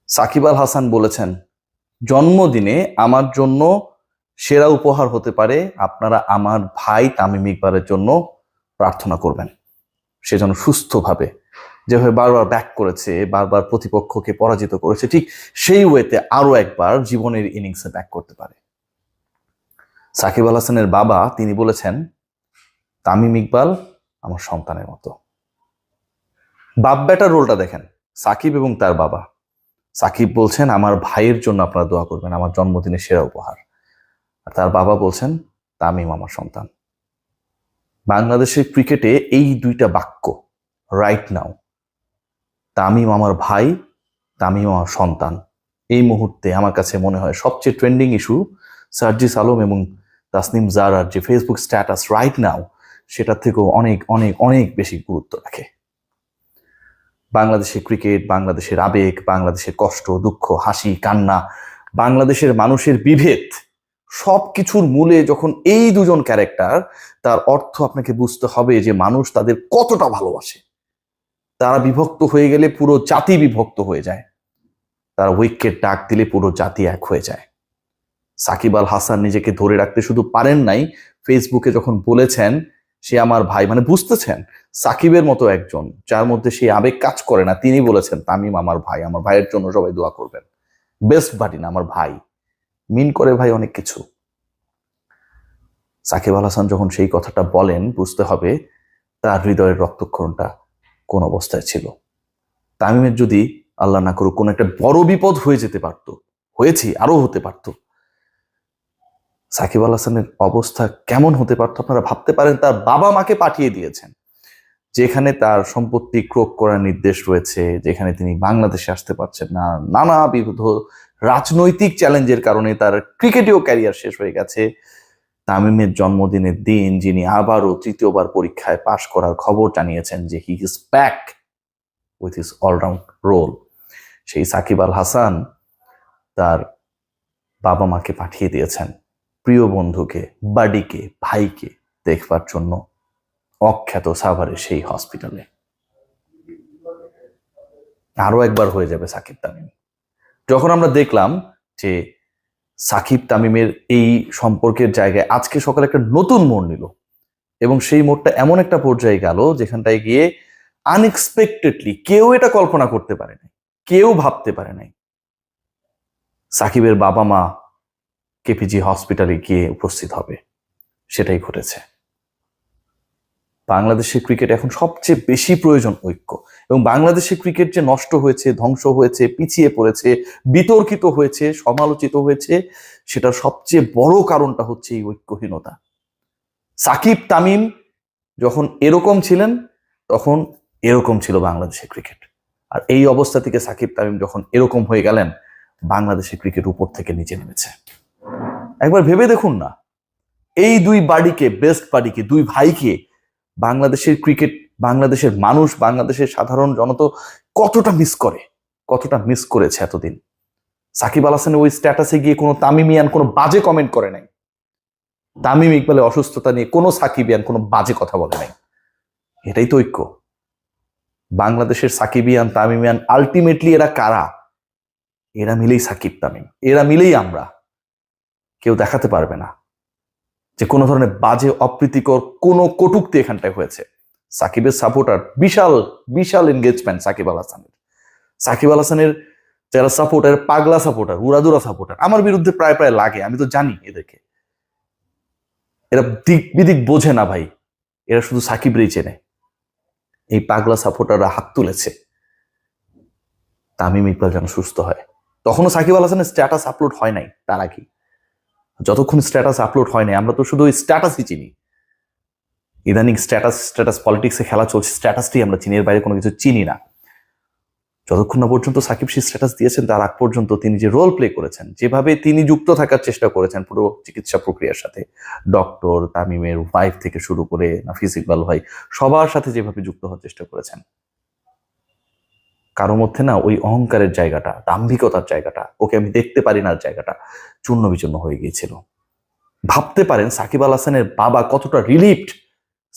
সাকিব আল হাসান বলেছেন, জন্মদিনে আমার জন্য সেরা উপহার হতে পারে আপনারা আমার ভাই তামিম ইকবালের জন্য প্রার্থনা করবেন। সে যেন সুস্থভাবে, যেভাবে বারবার ব্যাক করেছে, বারবার প্রতিপক্ষকে পরাজিত করেছে, ঠিক সেই ওয়েতে আরো একবার জীবনের ইনিংসে ব্যাক করতে পারে। সাকিব আল হাসানের বাবা তিনি বলেছেন, তামিম ইকবাল আমার সন্তানের মতো। বাপ বেটার রোলটা দেখেন, সাকিব এবং তার বাবা। সাকিব বলছেন আমার ভাইয়ের জন্য আপনারা দোয়া করবেন, আমার জন্মদিনের সেরা উপহার। আর তার বাবা বলছেন তামিম আমার সন্তান। বাংলাদেশের ক্রিকেটে এই দুইটা বাক্য রাইট নাও, তামিম আমার ভাই, তামিম আমার সন্তান, এই মুহূর্তে আমার কাছে মনে হয় সবচেয়ে ট্রেন্ডিং ইস্যু সার্জিস আলম এবং তাসনিম জারার যে ফেসবুক স্ট্যাটাস রাইট নাও, সেটার থেকেও অনেক অনেক অনেক বেশি গুরুত্ব রাখে। বাংলাদেশের ক্রিকেট, বাংলাদেশের আবেগ, বাংলাদেশের কষ্ট, দুঃখ, হাসি, কান্না, বাংলাদেশের মানুষের বিভেদ, সবকিছুর মূলে যখন এই দুজন ক্যারেক্টার, তার অর্থ আপনাকে বুঝতে হবে যে মানুষ তাদের কতটা ভালোবাসে। তারা বিভক্ত হয়ে গেলে পুরো জাতি বিভক্ত হয়ে যায়, তারা উইকেট ডাক দিলে পুরো জাতি এক হয়ে যায়। সাকিব আল হাসান নিজেকে ধরে রাখতে শুধু পারেন নাই, ফেসবুকে যখন বলেছেন সে আমার ভাই, মানে বুঝতেছেন সাকিবের মতো একজন যার মধ্যে সেই আবেগ কাজ করে না, তিনি বলেছেন তামিম আমার ভাই, আমার ভাইয়ের জন্য সবাই দোয়া করবেন। বেস্ট বাডি না, আমার ভাই, মিন করে ভাই অনেক কিছু। সাকিব আল হাসান যখন সেই কথাটা বলেন, বুঝতে হবে তার হৃদয়ের রক্তক্ষরণটা কোন অবস্থায় ছিল। তামিমের যদি আল্লাহ না করুক কোনো একটা বড় বিপদ হয়ে যেতে পারত, হয়েছে, আরো হতে পারত, সাকিব আল হাসানের অবস্থা কেমন হতে পারত আপনারা ভাবতে পারেন। তার বাবা মাকে পাঠিয়ে দিয়েছেন, যেখানে তার সম্পত্তি ক্রোক করার নির্দেশ রয়েছে, যেখানে তিনি বাংলাদেশে আসতে পারছেন না, নানাবিধ রাজনৈতিক চ্যালেঞ্জের কারণে তার ক্রিকেটেও ক্যারিয়ার শেষ হয়ে গেছে। তামিমের জন্মদিনের দিন যিনি আবারও তৃতীয়বার পরীক্ষায় পাশ করার খবর জানিয়েছেন যে he is back with his all round role, সেই সাকিব আল হাসান তার বাবা মাকে পাঠিয়ে দিয়েছেন প্রিয় বন্ধুকে, বাডিকে, ভাইকে দেখবার জন্য অখ্যাত সাভারের সেই হসপিটালে। আরো একবার হয়ে যাবে সাকিব তামিম। যখন আমরা দেখলাম যে সাকিব তামিমের এই সম্পর্কের জায়গায় আজকে সকালে একটা নতুন মোড় নিল, এবং সেই মোড়টা এমন একটা পর্যায়ে গেল যেখানটায় গিয়ে আনএক্সপেক্টেডলি কেউ এটা কল্পনা করতে পারে নাই, কেউ ভাবতে পারে নাই সাকিবের বাবা মা কেপিজি হসপিটালে গিয়ে উপস্থিত হবে। সেটাই ঘটেছে। বাংলাদেশের ক্রিকেট এখন সবচেয়ে বেশি প্রয়োজন ঐক্য, এবং বাংলাদেশের ক্রিকেট যে নষ্ট হয়েছে, ধ্বংস হয়েছে, পিছিয়ে পড়েছে, বিতর্কিত হয়েছে, সমালোচিত হয়েছে, সেটার সবচেয়ে বড় কারণটা হচ্ছে এই ঐক্যহীনতা। সাকিব তামিম যখন এরকম ছিলেন, তখন এরকম ছিল বাংলাদেশের ক্রিকেট। আর এই অবস্থা থেকে সাকিব তামিম যখন এরকম হয়ে গেলেন, বাংলাদেশের ক্রিকেট উপর থেকে নিচে নেমেছে। একবার ভেবে দেখুন না, এই দুই বাড়িকে, বেস্ট বাড়িকে, দুই ভাইকে বাংলাদেশের ক্রিকেট, বাংলাদেশের মানুষ, বাংলাদেশের সাধারণ জনতা কতটা মিস করে, কতটা মিস করেছে এতদিন। সাকিব আল হাসানের ওই স্ট্যাটাসে গিয়ে কোনো তামিমিয়ান কোনো বাজে কমেন্ট করে নাই, তামিম ইকবালের অসুস্থতা নিয়ে কোনো সাকিবিয়ান কোনো বাজে কথা বলে নাই। এটাই তো ঐক্য। বাংলাদেশের সাকিবিয়ান, তামিমিয়ান, আলটিমেটলি এরা কারা? এরা মিলেই সাকিব তামিম, এরা মিলেই আমরা। কেউ দেখাতে পারবে না যে কোনো ধরনের বাজে, অপ্রীতিকর কোনো কটূক্তি এখানটায় হয়েছে। সাকিবের সাপোর্টার, বিশাল বিশাল এনগেজমেন্ট সাকিব আল হাসানের। সাকিব আল হাসানের যারা সাপোর্টার, পাগলা সাপোর্টার, উড়াদুরা সাপোর্টার আমার বিরুদ্ধে প্রায় প্রায় লাগে, আমি তো জানি এদেরকে। এরা দিক বিদিক বোঝে না ভাই, এরা শুধু সাকিবরেই চেনে। এই পাগলা সাপোর্টাররা হাত তুলেছে তামিম ইকবাল যেন সুস্থ হয়। তখনও সাকিব আল হাসানের স্ট্যাটাস আপলোড হয় নাই, তার আগে যতক্ষণ স্ট্যাটাস আপলোড হয় নাই, আমরা তো শুধু ওই স্ট্যাটাসই চিনি। ইদানিং স্ট্যাটাস স্ট্যাটাস পলিটিক্সে খেলা চলছে, স্ট্যাটাসটি আমরা চিনি, এর বাইরে কোনো কিছু চিনি না। যতক্ষণ না পর্যন্ত সাকিব সেই স্ট্যাটাস দিয়েছেন, তার আগ পর্যন্ত তিনি যে রোল প্লে করেছেন, যেভাবে তিনি যুক্ত থাকার চেষ্টা করেছেন পুরো চিকিৎসা প্রক্রিয়ার সাথে, ডক্টর, তামিমের ওয়াইফ থেকে শুরু করে নাফিস ইকবাল ভাই, সবার সাথে যেভাবে যুক্ত হওয়ার চেষ্টা করেছেন, কারো মধ্যে না ওই অহংকারের জায়গাটা, দাম্ভিকতার জায়গাটা, ওকে আমি দেখতে পারি না জায়গাটা চূর্ণ বিচূর্ণ হয়ে গিয়েছিল। ভাবতে পারেন সাকিব আল হাসানের বাবা কতটা রিলিফড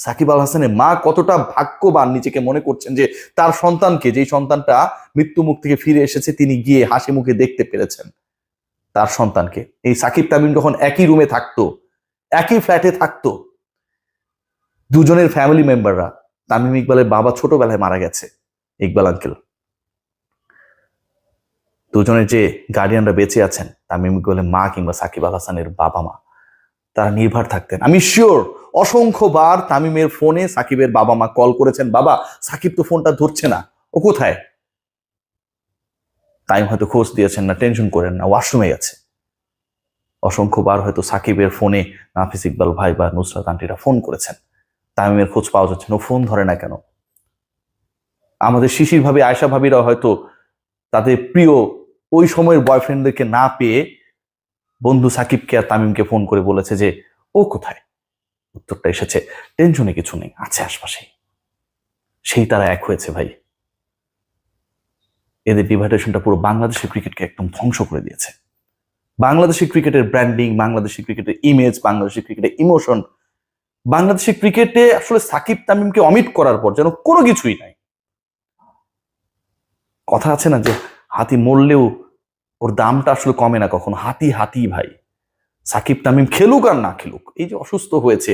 সাকিব আল হাসানের মা কতটা ভাগ্যবান নিজেকে মনে করছেন যে তার সন্তানকে, যেই সন্তানটা মৃত্যু মুখ থেকে ফিরে এসেছে, তিনি গিয়ে হাসি মুখে দেখতে পেরেছেন তার সন্তানকে। এই সাকিব তামিম যখন একই রুমে থাকতো, একই ফ্ল্যাটে থাকতো, দুজনের ফ্যামিলি মেম্বাররা, তামিম ইকবালের বাবা ছোটবেলায় মারা গেছে, ইকবাল আঙ্কেল, দুজনের যে গার্ডিয়ানরা বেঁচে আছেন, তামিম ইকবালের মা কিংবা সাকিব আল হাসানের বাবা মা, তারা নির্ভর থাকতেন। আমি শিওর অসংখ্যবার তামিমের ফোনে সাকিবের বাবা মা কল করেছেন, বাবা সাকিব তো ফোনটা ধরছে না, ও কোথায়? তাইম হয়তো খোঁজ দিয়েছেন না, টেনশন করেন না, ওয়াশরুমে গেছে। অসংখ্যবার হয়তো সাকিবের ফোনে নাফিস ইকবাল ভাই বা নুসরাত আন্টিরা ফোন করেছেন, তামিমের খোঁজ পাওয়া যাচ্ছে না, ও ফোন ধরে না কেন? আমাদের শিশির ভাবি, আয়শা ভাবিরা হয়তো তাদের প্রিয় ওই সময়ের বয়ফ্রেন্ডদেরকে না পেয়ে বন্ধু সাকিবকে আর তামিমকে ফোন করে বলেছে যে ও কোথায়। উত্তরটা এসেছে, টেনশনে কিছু নেই, আছে আশপাশেই। সেই তারা এক হয়েছে ভাই। এদের ডিভাইডেশনটা পুরো বাংলাদেশের ক্রিকেটকে একদম ধ্বংস করে দিয়েছে। বাংলাদেশের ক্রিকেটের ব্র্যান্ডিং, বাংলাদেশের ক্রিকেটের ইমেজ, বাংলাদেশের ক্রিকেটের ইমোশন, বাংলাদেশের ক্রিকেটে আসলে সাকিব তামিমকে অমিট করার পর যেন কোনো কিছুই নাই। কথা আছে না যে হাতি মরলেও ওর দামটা আসলে কমে না কখনো। হাতি হাতি ভাই। সাকিব তামিম খেলুক আর না খেলুক, এই যে অসুস্থ হয়েছে,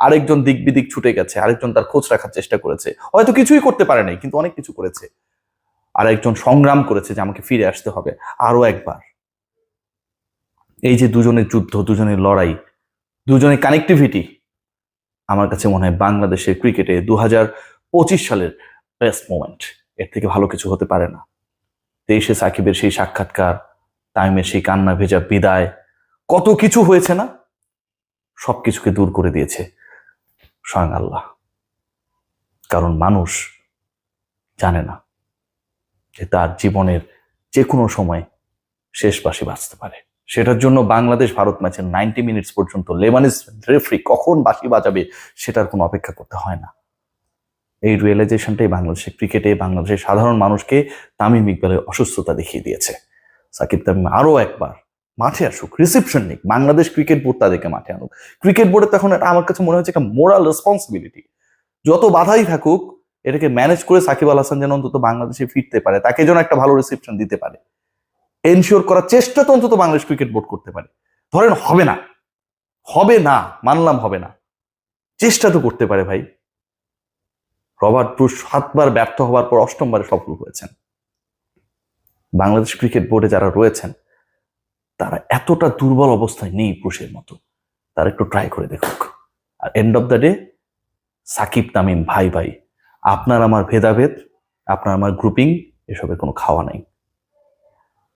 আরেকজন দিক বিদিক ছুটে গেছে, আরেকজন তার খোঁজ রাখার চেষ্টা করেছে, হয়তো কিছুই করতে পারে নাই কিন্তু অনেক কিছু করেছে, আরেকজন সংগ্রাম করেছে যে আমাকে ফিরে আসতে হবে আরো একবার। এই যে দুজনের যুদ্ধ, দুজনের লড়াই, দুজনের কানেক্টিভিটি, আমার কাছে মনে হয় বাংলাদেশের ক্রিকেটে 2025 সালের বেস্ট মোমেন্ট। এর থেকে ভালো কিছু হতে পারে না। 23-এ সাকিবের সেই সাক্ষাৎকার, তামিমের সেই কান্না ভেজা বিদায়, কত কিছু হয়েছে না, সবকিছুকে দূর করে দিয়েছে স্বয়ং আল্লাহ। কারণ মানুষ জানে না যে তার জীবনের যে কোনো সময় শেষ বাঁশি বাজতে পারে। সেটার জন্য বাংলাদেশ ভারত ম্যাচের 90 মিনিটস পর্যন্ত লেবানিজ রেফারি কখন বাঁশি বাজাবে সেটার কোনো অপেক্ষা করতে হয় না। এই রিয়েলাইজেশনটাই বাংলাদেশের ক্রিকেটে বাংলাদেশের সাধারণ মানুষকে তামিম ইকবালের অসুস্থতা দেখিয়ে দিয়েছে। সাকিব তামিম আরো একবার মাঠে আসুক, রিসেপশন নিক, বাংলাদেশ ক্রিকেট বোর্ড তাদেরকে মাঠে আনুক। ক্রিকেট বোর্ডের তখন এটা আমার কাছে মনে হচ্ছে একটা মোরাল রেসপন্সিবিলিটি, যত বাধাই থাকুক এটাকে ম্যানেজ করে সাকিব আল হাসান যেন অন্তত বাংলাদেশে ফিরতে পারে, তাকে যেন একটা ভালো রিসেপশন দিতে পারে, এনশিওর করার চেষ্টা তো অন্তত বাংলাদেশ ক্রিকেট বোর্ড করতে পারে। ধরেন হবে না, হবে না, মানলাম হবে না, চেষ্টা তো করতে পারে ভাই। রবার্ট ব্রুস 7 বার ব্যর্থ হওয়ার পর 8ম বারে সফল হয়েছেন। বাংলাদেশ ক্রিকেট বোর্ডে যারা রয়েছেন তারা এতটা দুর্বল অবস্থায় নেই ব্রুসের মতো, তারা একটু ট্রাই করে দেখুক। আর end of the day Shakib Tamim ভাই ভাই, আপনার আমার ভেদাভেদ, আপনার আমার গ্রুপিং, এসবের কোনো খাওয়া নাই।